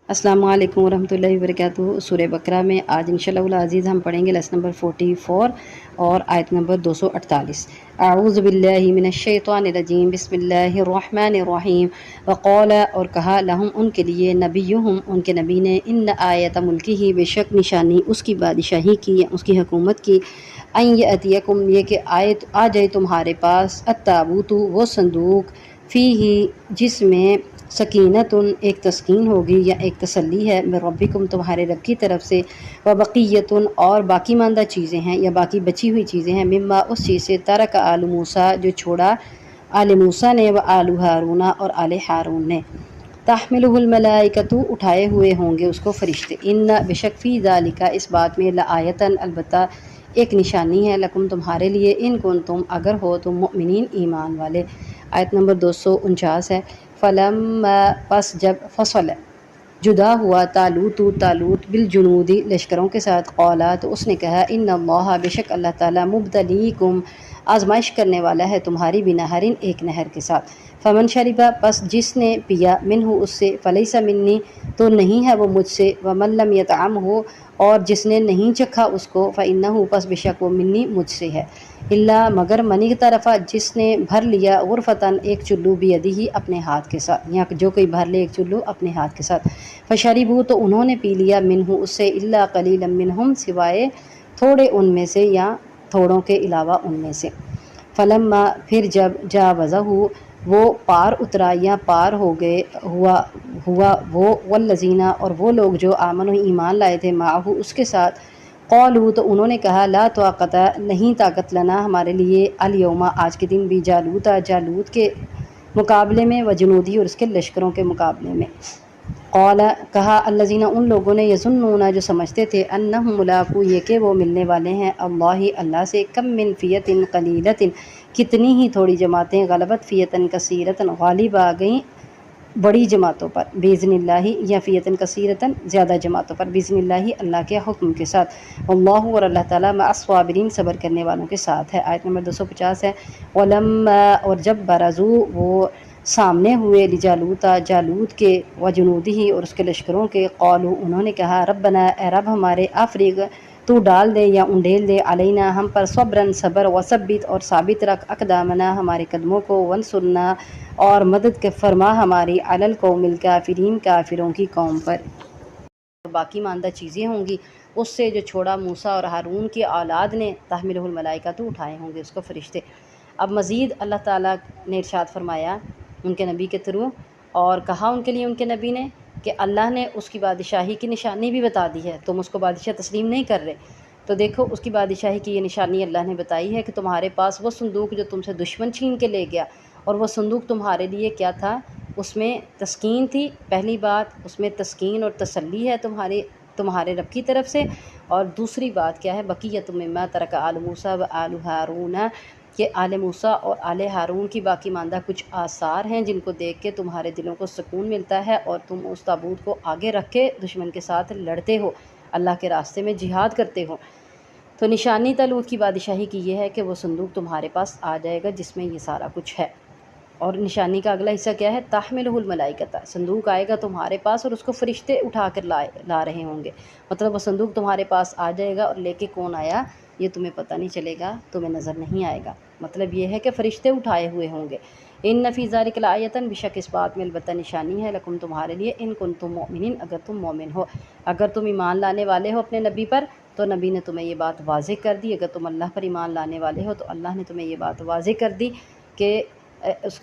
अस्सलाम वालेकुम वरहमतुल्लाहि वबरकातुहू। सूरह बकरा में आज इंशाअल्लाह अज़ीज़ हम पढ़ेंगे लेसन नंबर 44 और आयत नंबर 248। आऊज़ु बिल्लाहि मिनश शैतानिर रजीम बिस्मिल्लाहिर रहमानिर रहीम। वक़ाल और कहा लहुम उनके लिए नबियुहुम उनके नबी ने इन्न आयत मुल्किही बेशक निशानी उसकी बादशाही की या उसकी हुकूमत की अन यअतियकुम ये कि आयत आ जाए तुम्हारे पास अत्ताबूतु वो संदूक फ़ीही जिसमें सकीनतुन एक तस्कीन होगी या एक तसल्ली है मिर रब्बिकुम तुम्हारे रब की तरफ से व बक़ियतुन और बाकी मानदा चीज़ें हैं या बाकी बची हुई चीज़ें हैं मिम्मा उस चीज़ से तरक आलू मूसा जो छोड़ा आले मूसा ने व आलू हारूना और आले हारून ने तहमिलुहुल मलाइकतु उठाए हुए होंगे उसको फरिश्ते इन्ना बेशक फ़ी ज़ालिका इस बात में लआयतन अलबत्ता एक निशानी है लकुम तुम्हारे लिए इन कुन तुम अगर हो तुम मुमिनीन ईमान वाले। आयत नंबर 249 है। फ़लम पस जब फसल जुदा हुआ तालूत बिल जुनूदी लश्करों के साथ कौला तो उसने कहा इन्नल्लाह बेशक अल्लाह ताला मुब्तलीकुम आजमाइश करने वाला है तुम्हारी बिनहरिन एक नहर के साथ। फ़मन शरिबा पस जिसने पिया मिन्हु उससे फ़लैसा मिन्नी तो नहीं है वो मुझसे वमन लम यतअम हो और जिसने नहीं चखा उसको फ़इन्नहु पस बेशक वो मिन्नी मुझसे है इल्ला मगर मनी की तरफ़ा जिसने भर लिया गुरफ़तन एक चुल्लू बियदिही अपने हाथ के साथ या जो कोई भर ले एक चुल्लू अपने हाथ के साथ फ़शरिबू तो उन्होंने पी लिया मिन्हु उससे इल्ला कलीलन मिनहुम सिवाय थोड़े उनमें से या थोड़ों के अलावा उनमें से। फ़लम्मा फिर जब जावज़हु वो पार उतरा या पार हो गए हुआ वो वल्लज़ीना और वो लोग जो आमन ईमान लाए थे माहू उसके साथ क़ालू तो उन्होंने कहा ला ताक़त नहीं ताकत लना हमारे लिए अल यौमा आज के दिन भी जालूत के मुकाबले में व जुनूदी और उसके लश्करों के मुकाबले में। क़ाला कहा अल्लज़ीना उन लोगों ने यज़ुन्नूना जो समझते थे अन्नहुम मुलाक़ू ये कि वो मिलने वाले हैं अल्लाह से कम मिन फ़ियतिन क़लीलतिन कितनी ही थोड़ी जमातें गलबत फ़ियतन कसीरतन गालिब आ गईं बड़ी जमातों पर बिइज़्निल्लाहि या फ़ियतन कसीरतन ज़्यादा जमातों पर बिइज़्निल्लाहि अल्लाह के हुक्म के साथ। वल्लाहु और अल्लाह ताला मअस्साबिरीन सब्र करने वालों के साथ है। आयत नंबर 250 है। वलम्मा और जब बरज़ू वो सामने हुए जालूत के व जुनूदिही और उसके लश्करों के क़ालू उन्होंने कहा रब्बना ए रब हमारे अफ़रिग़ तू डाल दे या उंडेल दे अलैना हम पर सब्रन सब्र वसब्बित और साबित रख अक़दामना हमारे कदमों को वंसुरना और मदद के फरमा हमारी अलल कौमिल काफ़िरीन काफिरों की कौम पर। बाकी मानदा चीज़ें होंगी उससे जो छोड़ा मूसा और हारून की औलाद ने तहमिलुहुल मलाइका तो उठाए होंगे उसको फरिश्ते। अब मज़ीद अल्लाह ताला ने इरशाद फरमाया उनके नबी के थ्रू और कहा उनके लिए उनके नबी ने कि अल्लाह ने उसकी बादशाही की निशानी भी बता दी है, तुम उसको बादशाह तस्लीम नहीं कर रहे तो देखो उसकी बादशाही की ये निशानी अल्लाह ने बताई है कि तुम्हारे पास वो संदूक जो तुमसे दुश्मन छीन के ले गया और वो संदूक तुम्हारे लिए क्या था, उसमें तस्कीन थी। पहली बात उसमें तस्कीन और तसल्ली है तुम्हारे रब की तरफ से। और दूसरी बात क्या है, बक़ियतु मिम्मा तरक आलू मूसा व आलू हारून कि आले मूसा और आले हारून की बाकी मानदा कुछ आसार हैं जिनको देख के तुम्हारे दिलों को सुकून मिलता है और तुम उस ताबूत को आगे रख के दुश्मन के साथ लड़ते हो, अल्लाह के रास्ते में जिहाद करते हो। तो निशानी तालूत की बादशाही की ये है कि वो संदूक तुम्हारे पास आ जाएगा जिसमें ये सारा कुछ है। और निशानी का अगला हिस्सा क्या है, ताहमिलुहुल मलाइकता संदूक आएगा तुम्हारे पास और उसको फरिश्ते उठा कर ला रहे होंगे। मतलब वो संदूक तुम्हारे पास आ जाएगा और लेके कौन आया ये तुम्हें पता नहीं चलेगा, तुम्हें नज़र नहीं आएगा। मतलब ये है कि फ़रिश्ते उठाए हुए होंगे। इन नफ़ी ज़ालिका लआयतन बेशक इस बात में अलबत्ता निशानी है लकुम तुम्हारे लिए इन कुंतुम मुमिनीन अगर तुम मोमिन हो, अगर तुम ईमान लाने वाले हो अपने नबी पर तो नबी ने तुम्हें ये बात वाज़ेह कर दी। अगर तुम अल्लाह पर ईमान लाने वाले हो तो अल्लाह ने तुम्हें ये बात वाज़ेह कर दी कि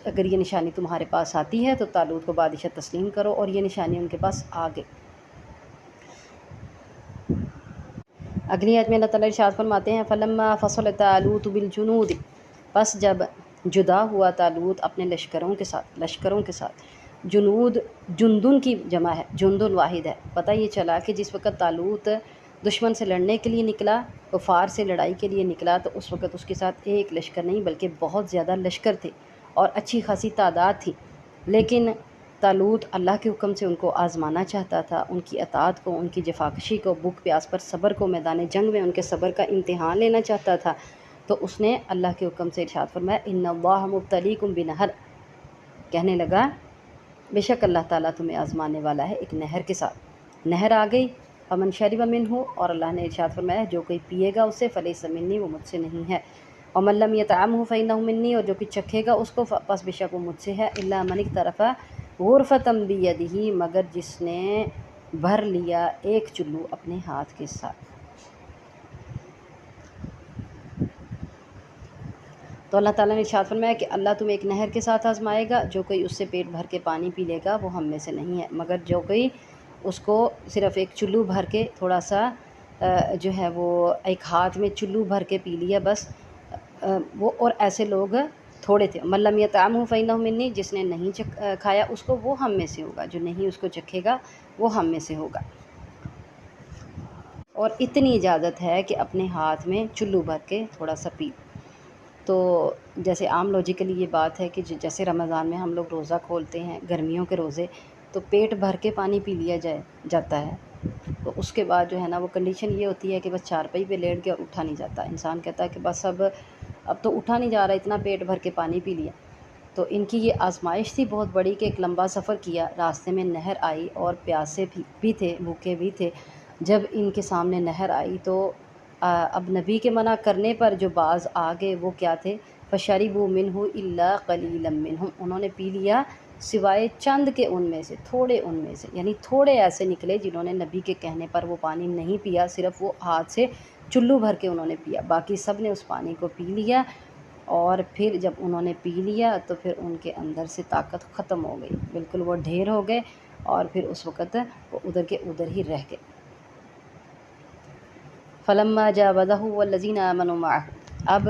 अगर ये निशानी तुम्हारे पास आती है तो तालूत को बादशाह तस्लीम करो। और ये निशानी उनके पास आ गई। अगली आयत में अल्लाह ताला इरशाद फरमाते हैं फलम्मा फसल तालूत बिल जुनूद बस जब जुदा हुआ तालूत अपने लश्करों के साथ जुनूद जुंदुन की जमा है, जुंदुन वाहिद है। पता ये चला कि जिस वक़्त तालूत दुश्मन से लड़ने के लिए निकला, कुफार से लड़ाई के लिए निकला, तो उस वक़्त उसके साथ एक लश्कर नहीं बल्कि बहुत ज़्यादा लश्कर थे और अच्छी खासी तादाद थी। लेकिन तालूत अल्लाह के हुक्म से उनको आज़माना चाहता था, उनकी अताअत को, उनकी जफाकशी को, भूख प्यास पर सब्र को, मैदान जंग में उनके सब्र का इम्तिहान लेना चाहता था। तो उसने अल्लाह के हुक्म से इरशाद फरमाया इन्नल्लाह मुब्तलीकुम बिनहर, कहने लगा بے شک اللہ تعالیٰ تمہیں آزمانے والا ہے ایک نہر کے ساتھ۔ نہر آ گئی، فمن شرب منہ، اور اللہ نے ارشاد فرمایا جو کوئی پیے گا اسے فلیس منی، وہ مجھ سے نہیں ہے، ومن لم یطعمہ فانہ منی، اور جو کوئی چکھے گا اس کو پس بے شک وہ مجھ سے ہے، الا من اقترف غرفۃ بیدہ، مگر جس نے بھر لیا ایک چلو اپنے ہاتھ کے ساتھ۔ تو اللہ تعالیٰ نے ارشاد فرمایا کہ اللہ تمہیں ایک نہر کے ساتھ آزمائے گا، جو کوئی اس سے پیٹ بھر کے پانی پی لے گا وہ ہم میں سے نہیں ہے، مگر جو کوئی اس کو صرف ایک چلو بھر کے تھوڑا سا جو ہے وہ ایک ہاتھ میں چلو بھر کے پی لیا بس، وہ اور ایسے لوگ تھوڑے تھے۔ من لم یطعمہ فانہ منی، جس نے نہیں کھایا اس کو وہ ہم میں سے ہوگا، جو نہیں اس کو چکھے گا وہ ہم میں سے ہوگا۔ اور اتنی اجازت ہے کہ اپنے ہاتھ میں چلو بھر کے تھوڑا سا پی۔ تو جیسے عام لاجیکلی یہ بات ہے کہ جیسے رمضان میں ہم لوگ روزہ کھولتے ہیں، گرمیوں کے روزے، تو پیٹ بھر کے پانی پی لیا جاتا ہے، تو اس کے بعد جو ہے نا وہ کنڈیشن یہ ہوتی ہے کہ بس چارپائی پہ لیٹ گیا اور اٹھا نہیں جاتا، انسان کہتا ہے کہ بس اب تو اٹھا نہیں جا رہا، اتنا پیٹ بھر کے پانی پی لیا۔ تو ان کی یہ آزمائش تھی بہت بڑی کہ ایک لمبا سفر کیا، راستے میں نہر آئی اور پیاسے بھی تھے، بھوکے بھی تھے۔ جب ان کے سامنے نہر آئی تو اب نبی کے منع کرنے پر جو بعض آگے وہ کیا تھے، فشربوا منہ الا قلیلا منہم، انہوں نے پی لیا سوائے چند کے ان میں سے، تھوڑے ان میں سے، یعنی تھوڑے ایسے نکلے جنہوں نے نبی کے کہنے پر وہ پانی نہیں پیا، صرف وہ ہاتھ سے چلو بھر کے انہوں نے پیا، باقی سب نے اس پانی کو پی لیا۔ اور پھر جب انہوں نے پی لیا تو پھر ان کے اندر سے طاقت ختم ہو گئی، بالکل وہ ڈھیر ہو گئے، اور پھر اس وقت وہ ادھر کے ادھر ہی رہ گئے۔ فلما جاوزہ والذین آمنوا معہ، اب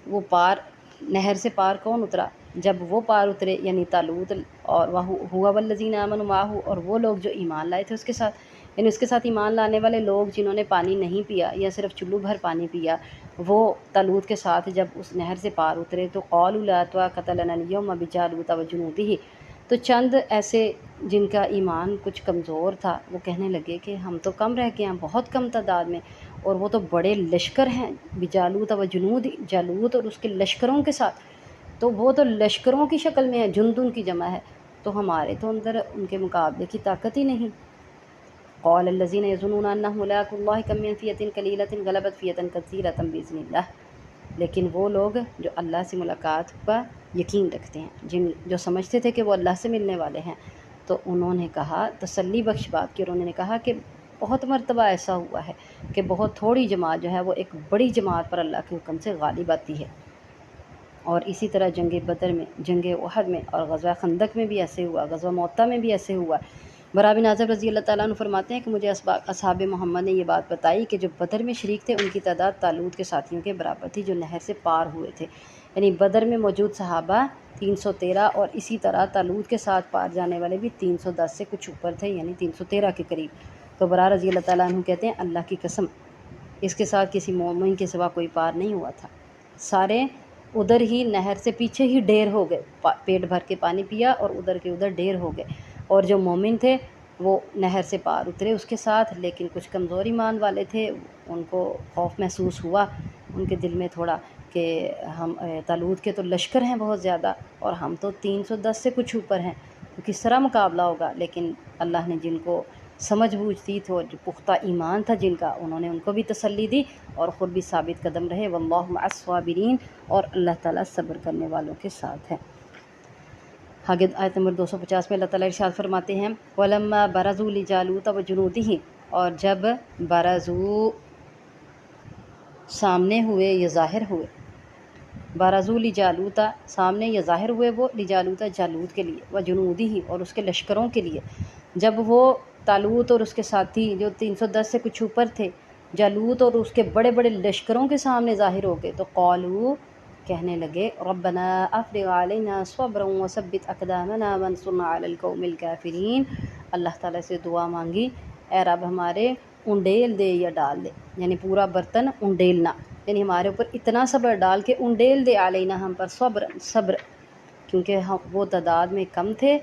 وہ پار، نہر سے پار کون اترا؟ جب وہ پار اترے یعنی طالوت اور ہوا والذین آمنوا معہ، اور وہ لوگ جو ایمان لائے تھے اس کے ساتھ، یعنی اس کے ساتھ ایمان لانے والے لوگ جنہوں نے پانی نہیں پیا یا صرف چلو بھر پانی پیا، وہ طالوت کے ساتھ جب اس نہر سے پار اترے تو قالوا لا طاقۃ لنا اليوم بجالوت وجنودہ، تو چند ایسے جن کا ایمان کچھ کمزور تھا وہ کہنے لگے کہ ہم تو کم رہ گئے ہیں، بہت کم تعداد میں، اور وہ تو بڑے لشکر ہیں، بجالوت و جنود، جالوت اور اس کے لشکروں کے ساتھ، تو وہ تو لشکروں کی شکل میں ہے، جندن کی جمع ہے، تو ہمارے تو اندر ان کے مقابلے کی طاقت ہی نہیں۔ قال الذین یظنون انہم ملاقو اللہ کم من فئۃ قلیلۃ غلبت فئۃ کثیرۃ باذن اللہ، لیکن وہ لوگ جو اللہ سے ملاقات کا یقین رکھتے ہیں، جو سمجھتے تھے کہ وہ اللہ سے ملنے والے ہیں، تو انہوں نے کہا تسلی بخش بات کی، اور انہوں نے کہا کہ بہت مرتبہ ایسا ہوا ہے کہ بہت تھوڑی جماعت جو ہے وہ ایک بڑی جماعت پر اللہ کے حکم سے غالب آتی ہے۔ اور اسی طرح جنگ بدر میں، جنگ احد میں اور غزوہ خندق میں بھی ایسے ہوا، غزوہ موطا میں بھی ایسے ہوا۔ برا بن عازب رضی اللہ تعالیٰ عنہ فرماتے ہیں کہ مجھے اصحاب محمد نے یہ بات بتائی کہ جو بدر میں شریک تھے ان کی تعداد طالوت کے ساتھیوں کے برابر تھی جو نہر سے پار ہوئے تھے، یعنی بدر میں موجود صحابہ 313 اور اسی طرح طالوت کے ساتھ پار جانے والے بھی 310 سے کچھ اوپر تھے، یعنی 313 کے قریب۔ تو برا رضی اللہ تعالیٰ عنہ کہتے ہیں اللہ کی قسم اس کے ساتھ کسی مومن کے سوا کوئی پار نہیں ہوا تھا، سارے ادھر ہی نہر سے پیچھے ہی ڈھیر ہو گئے، پیٹ بھر کے پانی پیا اور ادھر کے ادھر ڈھیر ہو گئے، اور جو مومن تھے وہ نہر سے پار اترے اس کے ساتھ، لیکن کچھ کمزور ایمان والے تھے، ان کو خوف محسوس ہوا ان کے دل میں تھوڑا کہ ہم طالوت کے تو لشکر ہیں بہت زیادہ اور ہم تو 310 سے کچھ اوپر ہیں، تو کس طرح مقابلہ ہوگا؟ لیکن اللہ نے جن کو سمجھ بوجھ دی تو جو پختہ ایمان تھا جن کا، انہوں نے ان کو بھی تسلی دی اور خود بھی ثابت قدم رہے، واللہ مع الصابرین، اور اللہ تعالیٰ صبر کرنے والوں کے ساتھ ہے۔ آگے آیت نمبر 250 میں اللہ تعالیٰ ارشاد فرماتے ہیں وَلَمَّا بَرَزُوا لِجَالُوتَ وَجُنُودِهِ، اور جب برزو سامنے ہوئے یا ظاہر ہوئے، بارزو لجالوت سامنے یا ظاہر ہوئے وہ لجالوت جالوت کے لیے، وجنودہ اور اس کے لشکروں کے لیے، جب وہ طالوت اور اس کے ساتھی جو 310 سے کچھ اوپر تھے جالوت اور اس کے بڑے بڑے لشکروں کے سامنے ظاہر ہو گئے، تو قالوا کہنے لگے ربنا افرغ علینا صبرا وثبت اقدامنا وانصرنا علی القوم الکافرین، اللہ تعالیٰ سے دعا مانگی اے رب ہمارے انڈیل دے یا ڈال دے، یعنی پورا برتن انڈیلنا، یعنی ہمارے اوپر اتنا صبر ڈال کے انڈیل دے علینا ہم پر صبر، کیونکہ ہم وہ تعداد میں کم تھے،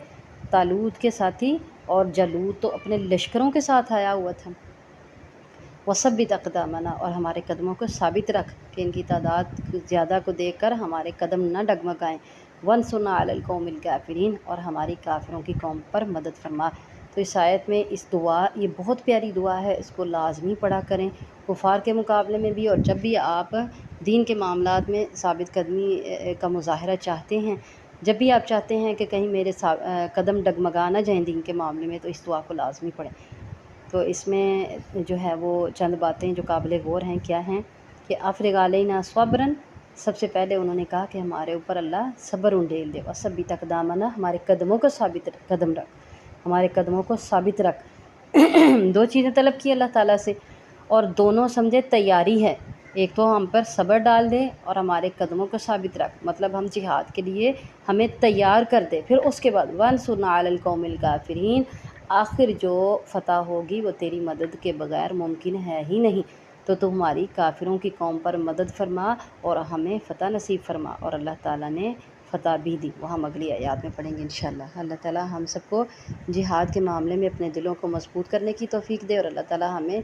طالوت کے ساتھی، اور جالوت تو اپنے لشکروں کے ساتھ آیا ہوا تھا، وثبت اقدامنا، اور ہمارے قدموں کو ثابت رکھ کہ ان کی تعداد زیادہ کو دیکھ کر ہمارے قدم نہ ڈگمگائیں، वंसुरना अलल कौमिल काफिरीन, और हमारी काफिरों की कौम पर मदद फरमा। तो इस आयत में इस दुआ, ये बहुत प्यारी दुआ है, इसको लाजमी पढ़ा करें कुफार के मुकाबले में भी। और जब भी आप दीन के मामलात में साबित कदमी का मुजाहरा चाहते हैं, जब भी आप चाहते हैं कि कहीं मेरे कदम डगमगा ना जाएँ दीन के मामले में, तो इस दुआ को लाजमी पढ़ें। तो इसमें जो है वो चंद बातें जो काबिल गौर हैं, क्या हैं कि अफ़रिग़ अलैना सब्रन, सबसे पहले उन्होंने कहा कि हमारे ऊपर अल्लाह सब्र उंडेल दे, वसब्बित अक़दामना, हमारे कदमों को कदम रख, हमारे कदमों को साबित रख। दो चीज़ें तलब की अल्लाह ताला से, और दोनों समझे तैयारी है। एक तो हम पर सब्र डाल दे और हमारे कदमों को साबित रख, मतलब हम जिहाद के लिए हमें तैयार कर दे। फिर उसके बाद वंसुरना अलल कौमिल काफिरीन, आखिर जो फ़तह होगी वो तेरी मदद के बग़ैर मुमकिन है ही नहीं, तो तू हमारी काफिरों की कौम पर मदद फरमा और हमें फ़तह नसीब फरमा। और अल्लाह ताला ने फ़तह भी दी, वो हम अगली आयत में पढ़ेंगे इंशाअल्लाह। अल्लाह ताला हम सबको जिहाद के मामले में अपने दिलों को मजबूत करने की तौफ़ीक दे, और अल्लाह ताला हमें